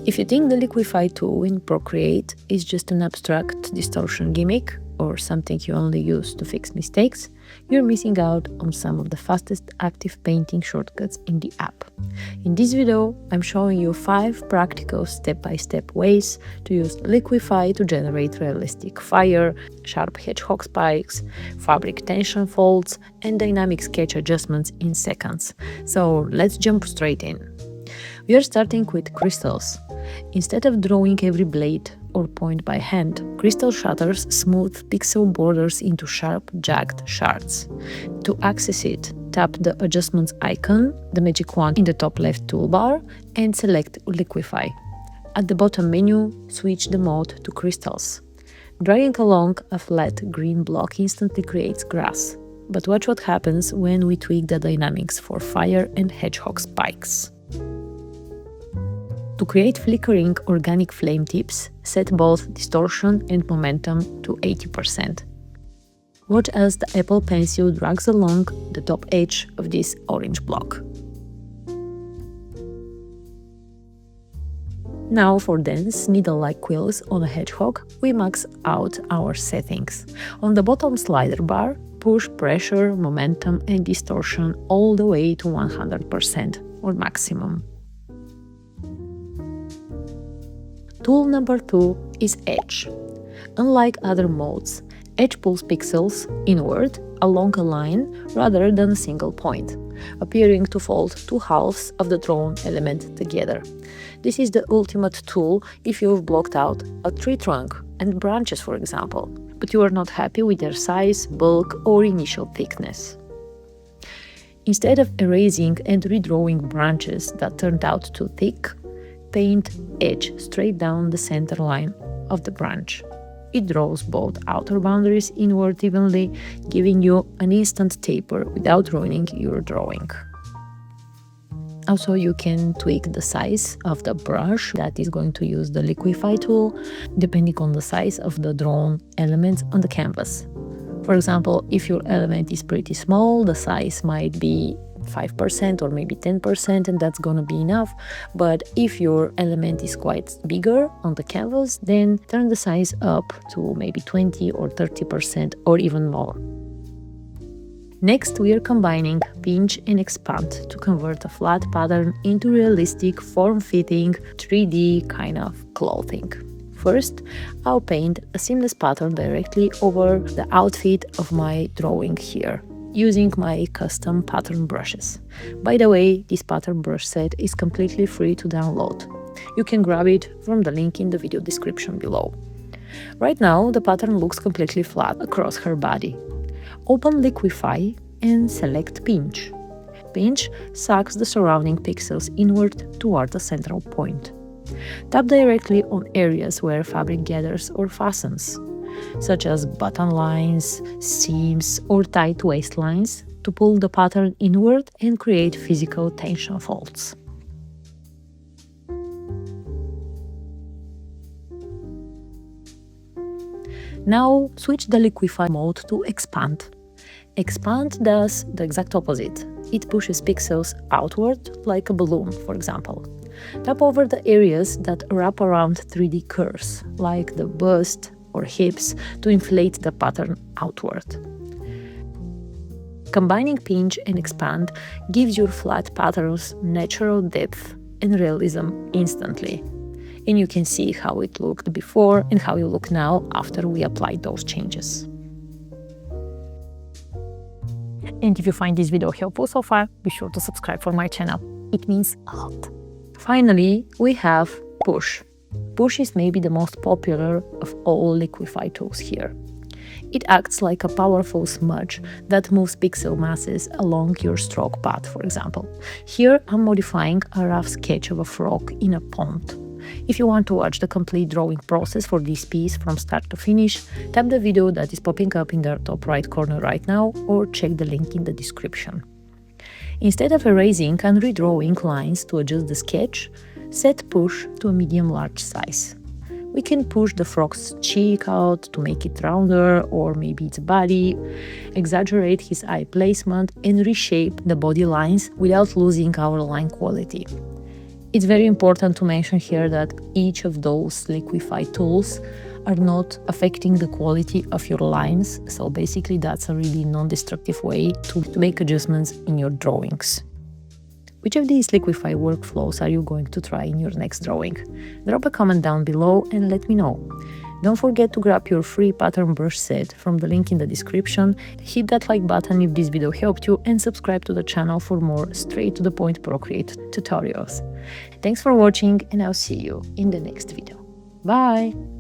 If you think the Liquify tool in Procreate is just an abstract distortion gimmick or something you only use to fix mistakes, you're missing out on some of the fastest active painting shortcuts in the app. In this video, I'm showing you 5 practical step-by-step ways to use Liquify to generate realistic fire, sharp hedgehog spikes, fabric tension folds, and dynamic sketch adjustments in seconds. So let's jump straight in. We are starting with crystals. Instead of drawing every blade or point by hand, Crystal shatters smooth pixel borders into sharp, jagged shards. To access it, tap the Adjustments icon, the magic wand in the top left toolbar, and select Liquify. At the bottom menu, switch the mode to Crystals. Dragging along a flat green block instantly creates grass. But watch what happens when we tweak the dynamics for fire and hedgehog spikes. To create flickering organic flame tips, set both distortion and momentum to 80%. Watch as the Apple Pencil drags along the top edge of this orange block. Now for dense, needle-like quills on a hedgehog, we max out our settings. On the bottom slider bar, push pressure, momentum and distortion all the way to 100% or maximum. Tool number 2 is Edge. Unlike other modes, Edge pulls pixels inward along a line rather than a single point, appearing to fold 2 halves of the drawn element together. This is the ultimate tool if you've blocked out a tree trunk and branches, for example, but you are not happy with their size, bulk, or initial thickness. Instead of erasing and redrawing branches that turned out too thick, paint Edge straight down the center line of the branch. It draws both outer boundaries inward evenly, giving you an instant taper without ruining your drawing. Also, you can tweak the size of the brush that is going to use the Liquify tool, depending on the size of the drawn elements on the canvas. For example, if your element is pretty small, the size might be 5% or maybe 10%, and that's gonna be enough. But if your element is quite bigger on the canvas, then turn the size up to maybe 20 or 30% or even more. Next, we are combining Pinch and Expand to convert a flat pattern into realistic, form-fitting, 3D kind of clothing. First, I'll paint a seamless pattern directly over the outfit of my drawing here, using my custom pattern brushes. By the way, this pattern brush set is completely free to download. You can grab it from the link in the video description below. Right now, the pattern looks completely flat across her body. Open Liquify and select Pinch. Pinch sucks the surrounding pixels inward toward the central point. Tap directly on areas where fabric gathers or fastens, such as button lines, seams, or tight waistlines, to pull the pattern inward and create physical tension folds. Now switch the Liquify mode to Expand. Expand does the exact opposite. It pushes pixels outward like a balloon, for example. Tap over the areas that wrap around 3D curves, like the bust or hips, to inflate the pattern outward. Combining Pinch and Expand gives your flat patterns natural depth and realism instantly. And you can see how it looked before and how it looks now after we applied those changes. And if you find this video helpful so far, be sure to subscribe for my channel. It means a lot. Finally, we have Push. Push is maybe the most popular of all Liquify tools here. It acts like a powerful smudge that moves pixel masses along your stroke path, for example. Here I'm modifying a rough sketch of a frog in a pond. If you want to watch the complete drawing process for this piece from start to finish, tap the video that is popping up in the top right corner right now, or check the link in the description. Instead of erasing and redrawing lines to adjust the sketch, set Push to a medium-large size. We can push the frog's cheek out to make it rounder, or maybe its body, exaggerate his eye placement, and reshape the body lines without losing our line quality. It's very important to mention here that each of those Liquify tools are not affecting the quality of your lines, so basically that's a really non-destructive way to make adjustments in your drawings. Which of these Liquify workflows are you going to try in your next drawing? Drop a comment down below and let me know. Don't forget to grab your free pattern brush set from the link in the description, hit that like button if this video helped you, and subscribe to the channel for more straight-to-the-point Procreate tutorials. Thanks for watching, and I'll see you in the next video. Bye!